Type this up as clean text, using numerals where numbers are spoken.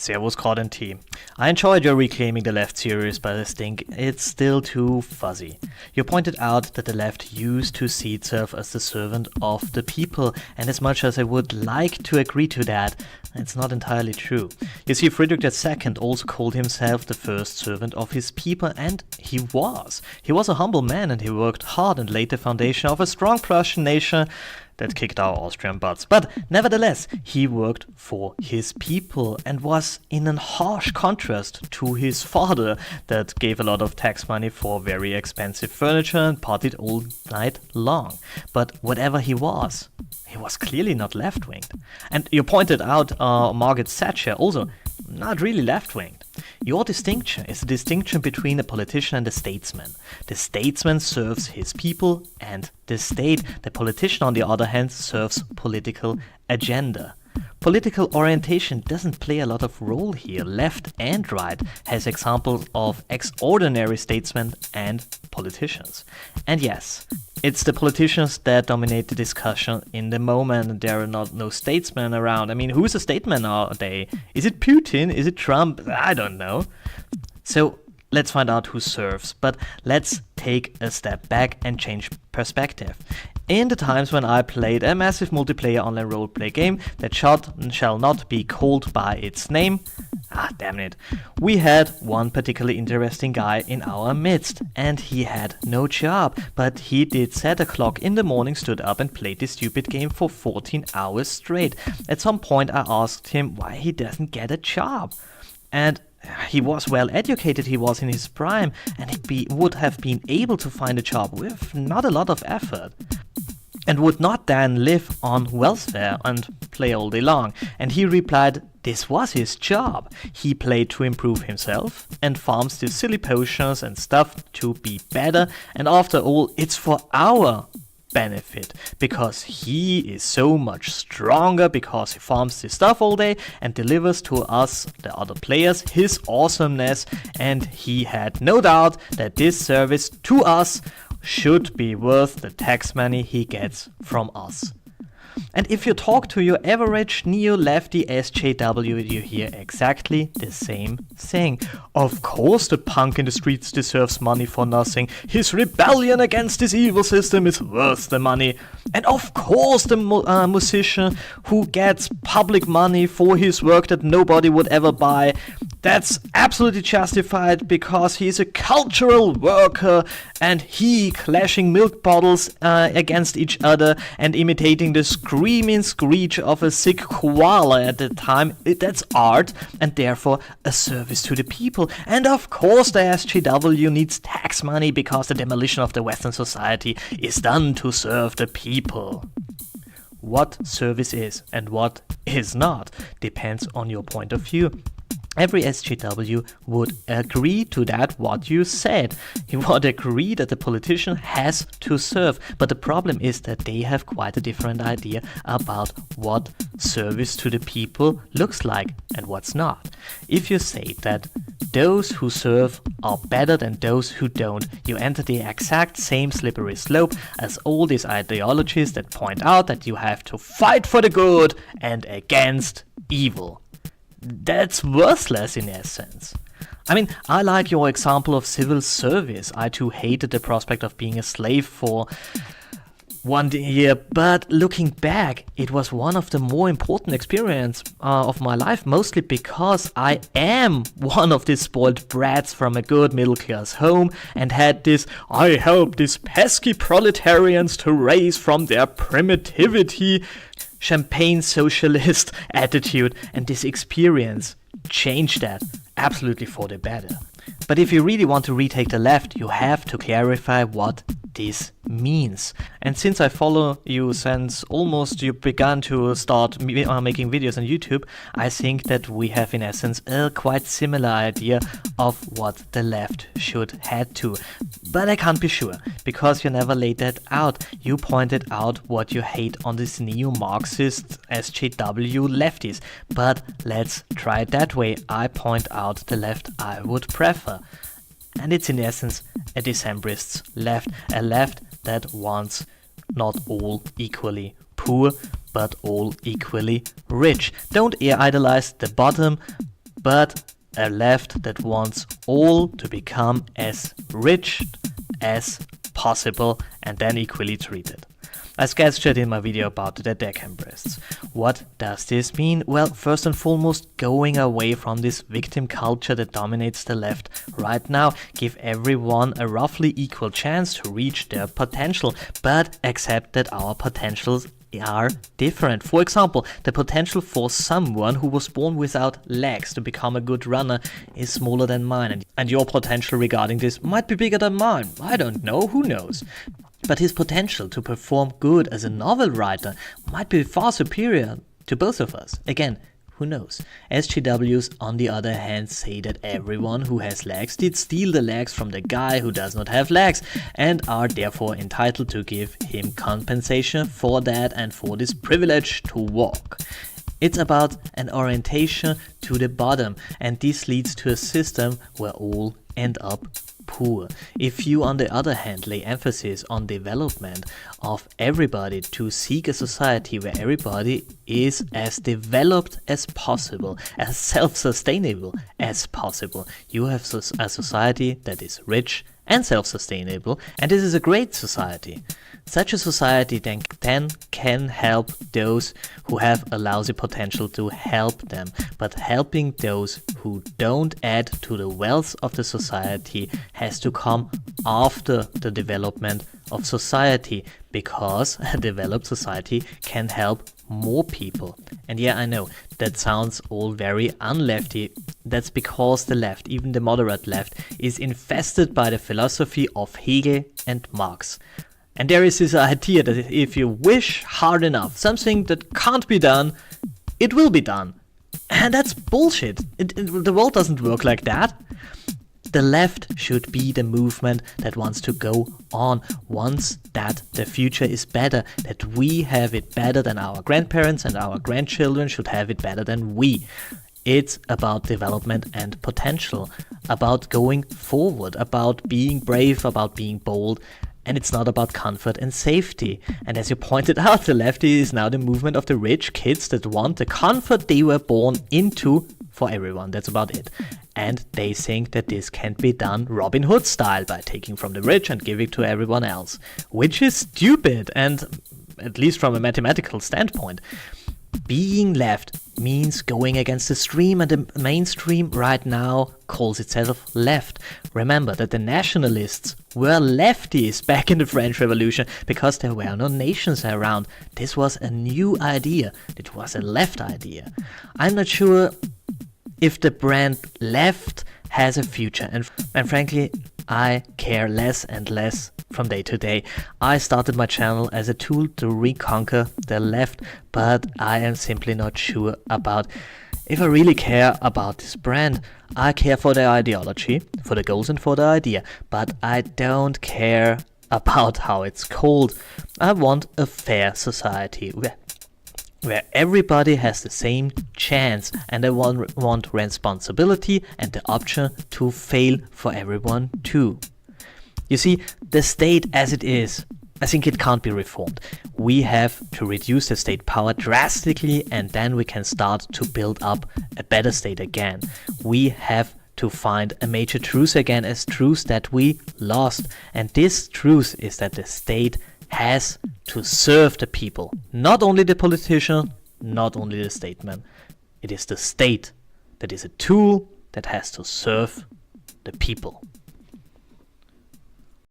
Servus, Kraut and Tea. I enjoyed your Reclaiming the Left series, but I think it's still too fuzzy. You pointed out that the left used to see itself as the servant of the people, and as much as I would like to agree to that, it's not entirely true. You see, Friedrich II also called himself the first servant of his people, and he was. He was a humble man, and he worked hard and laid the foundation of a strong Prussian nation that kicked our Austrian butts. But nevertheless, he worked for his people and was in a harsh contrast to his father that gave a lot of tax money for very expensive furniture and partied all night long. But whatever he was clearly not left-winged. And you pointed out Margaret Thatcher, also not really left-winged. Your distinction is the distinction between a politician and a statesman. The statesman serves his people and the state. The politician, on the other hand, serves political agenda. Political orientation doesn't play a lot of role here. Left and right has examples of extraordinary statesmen and politicians. And yes, it's the politicians that dominate the discussion in the moment. There are no statesmen around. I mean, who's a statesman nowadays? Is it Putin? Is it Trump? I don't know. So let's find out who serves. But let's take a step back and change perspective. In the times when I played a massive multiplayer online roleplay game that shall not be called by its name, damn it, we had one particularly interesting guy in our midst, and he had no job, but he did set a clock in the morning, stood up and played this stupid game for 14 hours straight. At some point I asked him why he doesn't get a job, and he was well educated, he was in his prime, and he would have been able to find a job with not a lot of effort, and would not then live on welfare and play all day long. And he replied, this was his job. He played to improve himself and farms these silly potions and stuff to be better, and after all, it's for our benefit, because he is so much stronger, because he farms this stuff all day and delivers to us, the other players, his awesomeness, and he had no doubt that this service to us should be worth the tax money he gets from us. And if you talk to your average neo-lefty SJW, you hear exactly the same thing. Of course the punk in the streets deserves money for nothing. His rebellion against this evil system is worth the money. And of course the musician who gets public money for his work that nobody would ever buy, that's absolutely justified because he's a cultural worker, and he clashing milk bottles against each other and imitating the screaming screech of a sick koala at the time, that's art and therefore a service to the people. And of course the SJW needs tax money because the demolition of the Western society is done to serve the people. What service is and what is not depends on your point of view. Every SJW would agree to that what you said. He would agree that the politician has to serve, but the problem is that they have quite a different idea about what service to the people looks like and what's not. If you say that those who serve are better than those who don't, you enter the exact same slippery slope as all these ideologies that point out that you have to fight for the good and against evil. That's worthless in essence. I mean, I like your example of civil service. I too hated the prospect of being a slave for 1 year, but looking back, it was one of the more important experiences of my life, mostly because I am one of these spoiled brats from a good middle-class home and had this, I help these pesky proletarians to raise from their primitivity, champagne socialist attitude, and this experience changed that absolutely for the better. But if you really want to retake the left, you have to clarify what this means. And since I follow you since almost you began to start making videos on YouTube, I think that we have in essence a quite similar idea of what the left should head to. But I can't be sure, because you never laid that out. You pointed out what you hate on this neo-Marxist SJW lefties. But let's try it that way. I point out the left I would prefer. And it's in essence a Decembrist's left, a left that wants not all equally poor, but all equally rich. Don't idolize the bottom, but a left that wants all to become as rich as possible and then equally treated. I sketched it in my video about the deckhand breasts. What does this mean? Well, first and foremost, going away from this victim culture that dominates the left right now. Give everyone a roughly equal chance to reach their potential, but accept that our potentials are different. For example, the potential for someone who was born without legs to become a good runner is smaller than mine, and your potential regarding this might be bigger than mine. I don't know, who knows? But his potential to perform good as a novel writer might be far superior to both of us. Again, who knows? SJWs, on the other hand, say that everyone who has legs did steal the legs from the guy who does not have legs and are therefore entitled to give him compensation for that and for this privilege to walk. It's about an orientation to the bottom, and this leads to a system where all end up poor. If you, on the other hand, lay emphasis on development of everybody to seek a society where everybody is as developed as possible, as self-sustainable as possible, you have a society that is rich and self-sustainable, and this is a great society. Such a society then can help those who have a lousy potential to help them, but helping those who don't add to the wealth of the society has to come after the development of society, because a developed society can help more people. And yeah, I know, that sounds all very unlefty. That's because the left, even the moderate left, is infested by the philosophy of Hegel and Marx. And there is this idea that if you wish hard enough something that can't be done, it will be done. And that's bullshit. The world doesn't work like that. The left should be the movement that wants to go on, wants that the future is better, that we have it better than our grandparents and our grandchildren should have it better than we. It's about development and potential, about going forward, about being brave, about being bold. And it's not about comfort and safety. And as you pointed out, the left is now the movement of the rich kids that want the comfort they were born into for everyone. That's about it. And they think that this can be done Robin Hood style by taking from the rich and giving to everyone else. Which is stupid, and at least from a mathematical standpoint. Being left means going against the stream, and the mainstream right now calls itself left. Remember that the nationalists were lefties back in the French Revolution because there were no nations around. This was a new idea. It was a left idea. I'm not sure if the brand left has a future, and frankly, I care less and less from day to day. I started my channel as a tool to reconquer the left, but I am simply not sure about if I really care about this brand. I care for the ideology, for the goals and for the idea, but I don't care about how it's called. I want a fair society where everybody has the same chance, and I want responsibility and the option to fail for everyone too. You see, the state as it is, I think it can't be reformed. We have to reduce the state power drastically, and then we can start to build up a better state again. We have to find a major truth again, as truth that we lost. And this truth is that the state has to serve the people. Not only the politician, not only the statesman. It is the state that is a tool that has to serve the people.